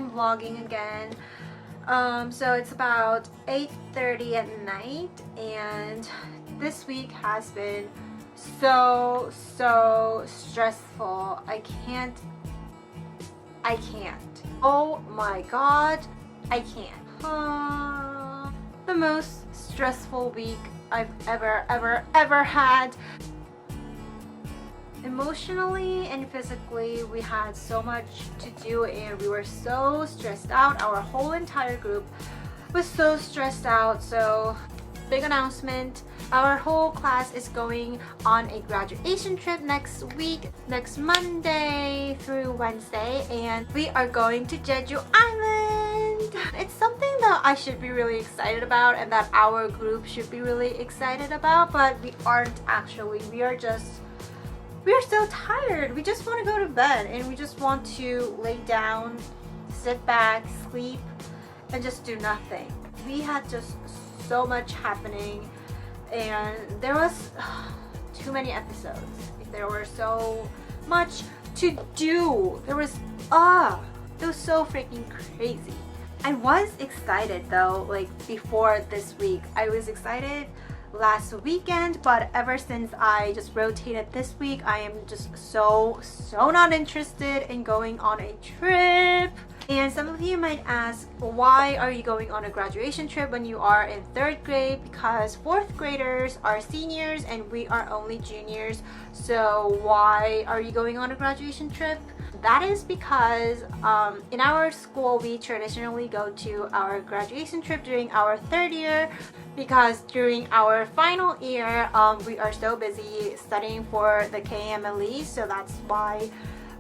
I'm vlogging again. So it's about 8:30 at night, and this week has been so stressful. I can't. Oh my god, I can't. The most stressful week I've ever had. Emotionally and physically, we had so much to do and we were so stressed out. Our whole entire group was so stressed out. So big announcement, our whole class is going on a graduation trip next week, next Monday through Wednesday, and we are going to Jeju Island. It's something that I should be really excited about and that our group should be really excited about, but we aren't actually. We are so tired. We just want to go to bed and we just want to lay down, sit back, sleep, and just do nothing. We had just so much happening and there was too many episodes. There were so much to do. It was so freaking crazy. I was excited though, like before this week. I was excited last weekend, but ever since I just rotated this week, I am just so not interested in going on a trip. And some of you might ask, why are you going on a graduation trip when you are in 3rd grade? Because 4th graders are seniors and we are only juniors. So why are you going on a graduation trip? That is because in our school, we traditionally go to our graduation trip during our 3rd year, because during our final year, we are so busy studying for the KMLE, so that's why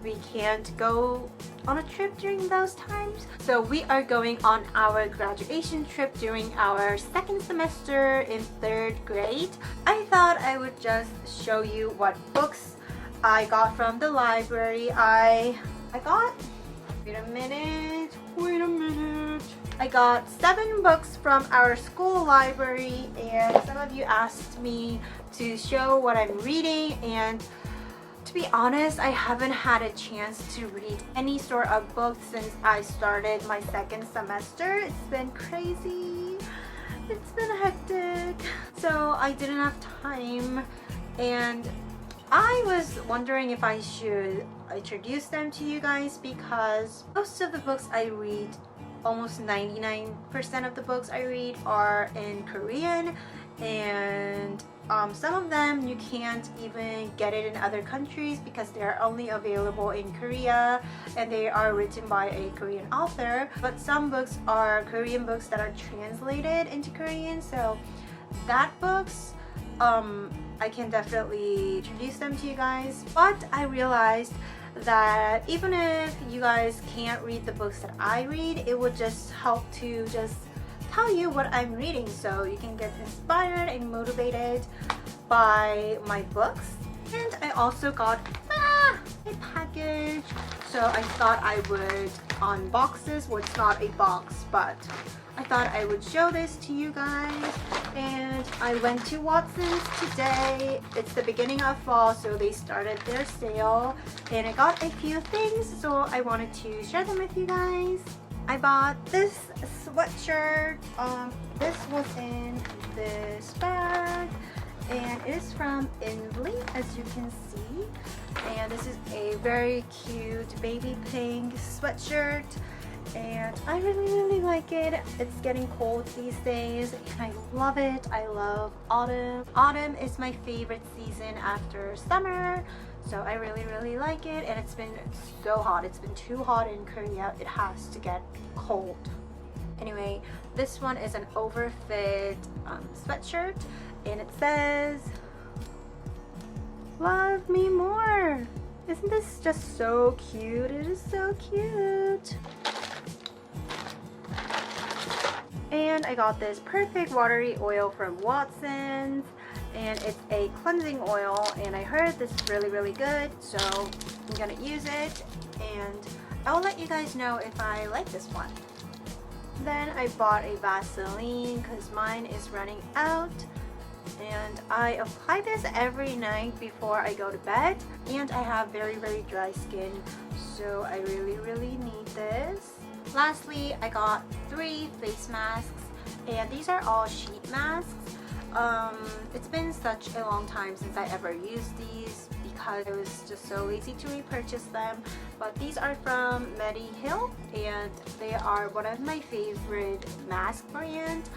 we can't go on a trip during those times. So we are going on our graduation trip during our 2nd semester in 3rd grade. I thought I would just show you what books I got from the library. I got, wait a minute. I got 7 books from our school library, and some of you asked me to show what I'm reading, and to be honest, I haven't had a chance to read any sort of book since I started my 2nd semester. It's been crazy. It's been hectic. So I didn't have time, and I was wondering if I should introduce them to you guys, because most of the books I read, almost 99% of the books I read are in Korean, and some of them you can't even get it in other countries because they are only available in Korea and they are written by a Korean author. But some books are Korean books that are translated into Korean, so that books I can definitely introduce them to you guys. But I realized that even if you guys can't read the books that I read, it would just help to just tell you what I'm reading, so you can get inspired and motivated by my books. And I also got a package, so I thought I would unbox this. Well, it's not a box, but I thought I would show this to you guys. And I went to Watson's today. It's the beginning of fall, so they started their sale, and I got a few things, so I wanted to share them with you guys. I bought this sweatshirt. This was in this bag, and it is from Inley, as you can see. And this is a very cute baby pink sweatshirt, and I really like it. It's getting cold these days and I love it. I love autumn. Autumn is my favorite season after summer, so I really like it. And it's been so hot. It's been too hot in Korea. It has to get cold. Anyway, this one is an overfit sweatshirt, and it says, "Love me more." Isn't this just so cute? It is so cute. And I got this perfect watery oil from Watson's, and it's a cleansing oil, and I heard this is really good, so I'm gonna use it and I'll let you guys know if I like this one. Then I bought a Vaseline because mine is running out, and I apply this every night before I go to bed, and I have very dry skin, so I really need this. Lastly, I got 3 face masks, and these are all sheet masks. It's been such a long time since I ever used these because I was just so lazy to repurchase them, but these are from Medihill and they are one of my favorite mask brand.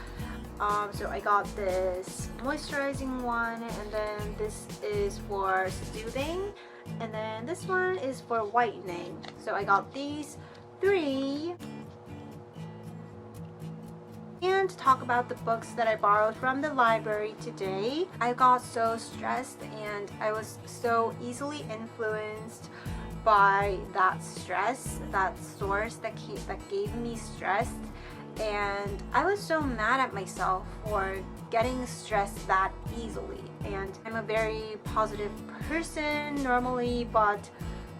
So I got this moisturizing one, and then this is for soothing, and then this one is for whitening. So I got these 3. And to talk about the books that I borrowed from the library today. I got so stressed and I was so easily influenced by that stress, that source that gave me stress, and I was so mad at myself for getting stressed that easily. And I'm a very positive person normally, but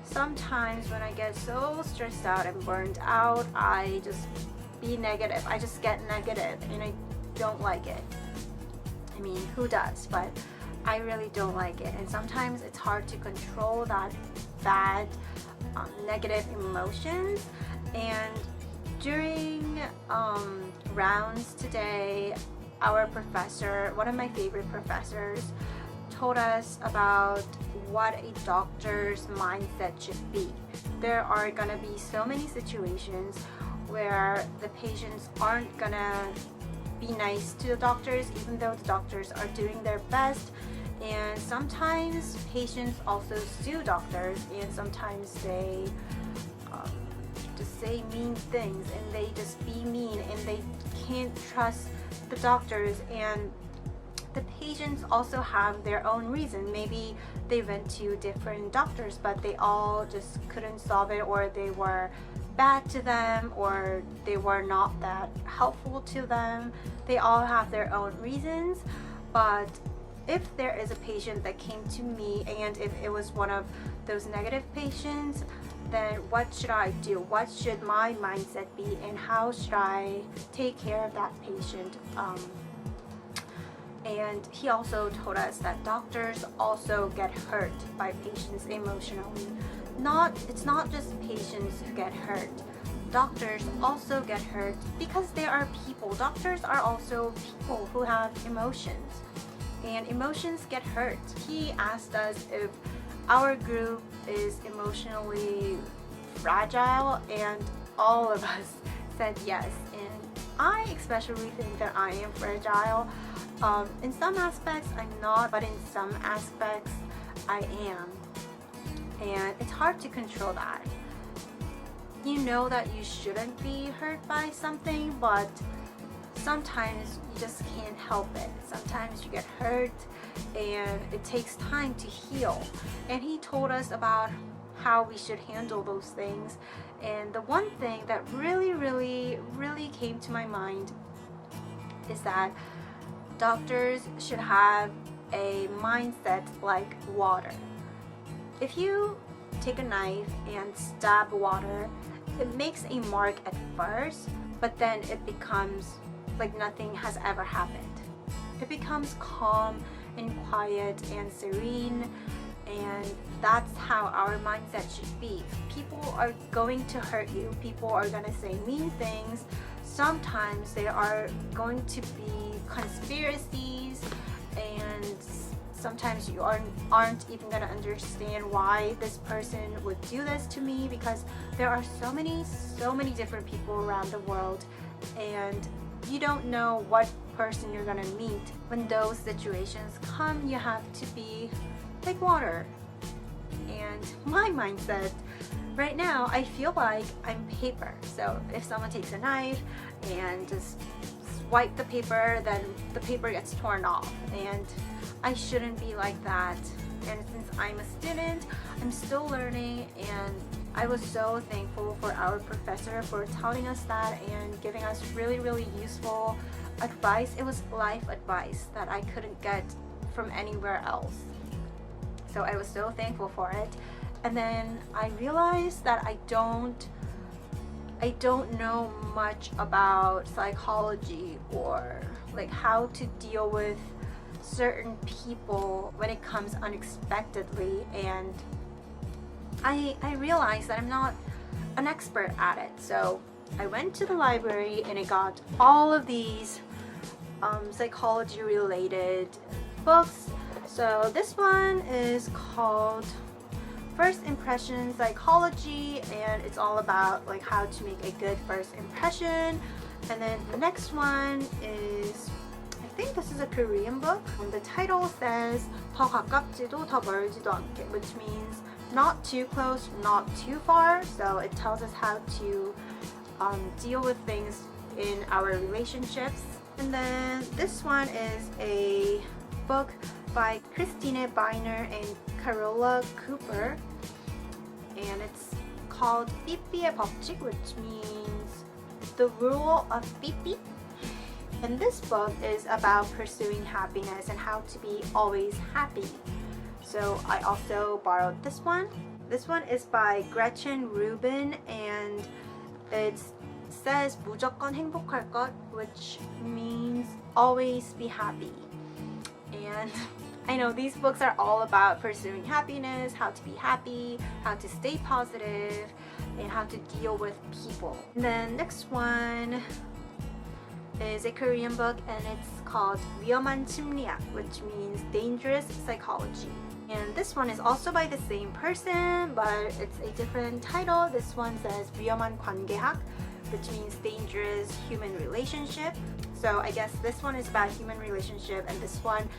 sometimes when I get so stressed out and burned out, I just be negative. I just get negative and I don't like it. I mean, who does? But I really don't like it, and sometimes it's hard to control that bad negative emotions. And during rounds today, our professor, one of my favorite professors, told us about what a doctor's mindset should be. There are gonna be so many situations where the patients aren't gonna be nice to the doctors even though the doctors are doing their best, and sometimes patients also sue doctors, and sometimes they just say mean things and they just be mean and they can't trust the doctors, and the patients also have their own reason. Maybe they went to different doctors but they all just couldn't solve it, or they were bad to them, or they were not that helpful to them. They all have their own reasons. But if there is a patient that came to me and if it was one of those negative patients, then what should I do? What should my mindset be, and how should I take care of that patient? And he also told us that doctors also get hurt by patients emotionally. It's not just patients who get hurt. Doctors also get hurt because they are people. Doctors are also people who have emotions, and emotions get hurt. He asked us if our group is emotionally fragile, and all of us said yes. And I especially think that I am fragile. In some aspects I'm not, but in some aspects I am. And it's hard to control that. You know that you shouldn't be hurt by something, but sometimes you just can't help it. Sometimes you get hurt and it takes time to heal. And he told us about how we should handle those things. And the one thing that really came to my mind is that doctors should have a mindset like water. If you take a knife and stab water, it makes a mark at first, but then it becomes like nothing has ever happened. It becomes calm and quiet and serene, and that's how our mindset should be. People are going to hurt you. People are going to say mean things. Sometimes there are going to be conspiracies, and sometimes you aren't even gonna understand why this person would do this to me, because there are so many different people around the world, and you don't know what person you're gonna meet. When those situations come, you have to be like water. And my mindset right now, I feel like I'm paper. So if someone takes a knife and just swipe the paper, then the paper gets torn off, and I shouldn't be like that. And since I'm a student, I'm still learning, and I was so thankful for our professor for telling us that and giving us really useful advice. It was life advice that I couldn't get from anywhere else. So I was so thankful for it. And then I realized that I don't know much about psychology or like how to deal with certain people when it comes unexpectedly, and I realized that I'm not an expert at it. So I went to the library and I got all of these psychology related books. So this one is called First Impression Psychology, and it's all about like how to make a good first impression. And then the next one is, I think this is a Korean book. The title says 더 가깝지도 더 멀지도 않게, which means not too close, not too far. So it tells us how to deal with things in our relationships. And then this one is a book by Christine Beiner and Carola Cooper, and it's called 삐삐의 법칙, which means the rule of 삐삐. And this book is about pursuing happiness and how to be always happy. So I also borrowed this one. This one is by Gretchen Rubin, and it says 무조건 행복할 것, which means always be happy. And I know these books are all about pursuing happiness, how to be happy, how to stay positive, and how to deal with people. And then next one is a Korean book, and it's called 위험한 심리학, which means dangerous psychology. And this one is also by the same person, but it's a different title. This one says 위험한 관계학, which means dangerous human relationship. So I guess this one is about human relationship, and this one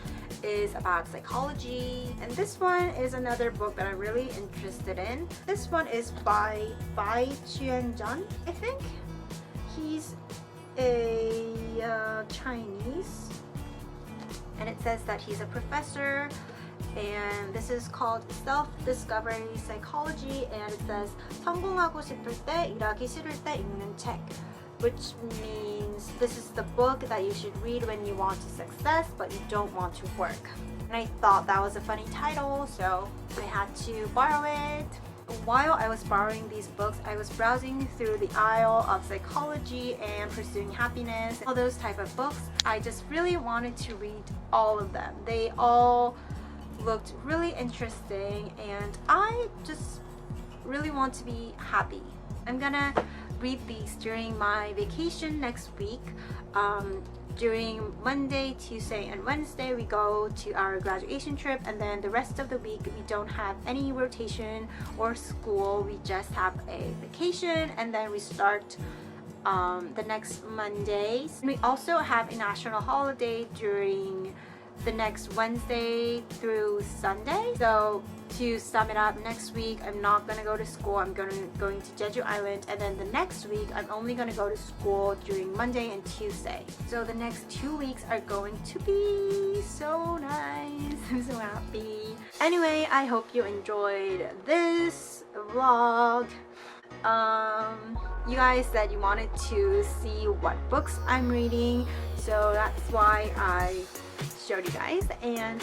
is about psychology. And this one is another book that I'm really interested in. This one is by Bai Chuan-jun, I think. He's a Chinese, and it says that he's a professor, and this is called Self-Discovery Psychology, and it says 성공하고 싶을 때 일하기 싫을 때 읽는 책, which means this is the book that you should read when you want to success but you don't want to work. And I thought that was a funny title, so I had to borrow it. While I was borrowing these books, I was browsing through the aisle of psychology and pursuing happiness, all those type of books. I just really wanted to read all of them. They all looked really interesting, and I just really want to be happy. I'm gonna read these during my vacation next week. During Monday, Tuesday, and Wednesday we go to our graduation trip, and then the rest of the week we don't have any rotation or school. We just have a vacation, and then we start the next Mondays. We also have a national holiday during the next Wednesday through Sunday. So to sum it up, next week I'm not gonna go to school. I'm going to Jeju Island, and then the next week I'm only gonna go to school during Monday and Tuesday. So the next 2 weeks are going to be so nice. I'm so happy. Anyway, I hope you enjoyed this vlog. You guys said you wanted to see what books I'm reading, so that's why I showed you guys. And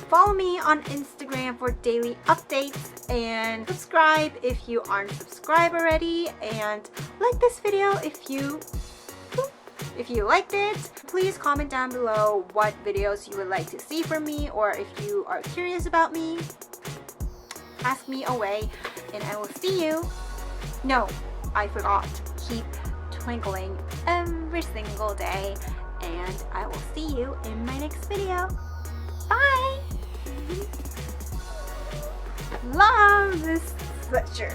follow me on Instagram for daily updates, and subscribe if you aren't subscribed already, and like this video if you liked it. Please comment down below what videos you would like to see from me, or if you are curious about me, ask me away, and I will see you. No, I forgot. Keep twinkling every single day, and I will see you in my next video. Bye! Love this sweatshirt.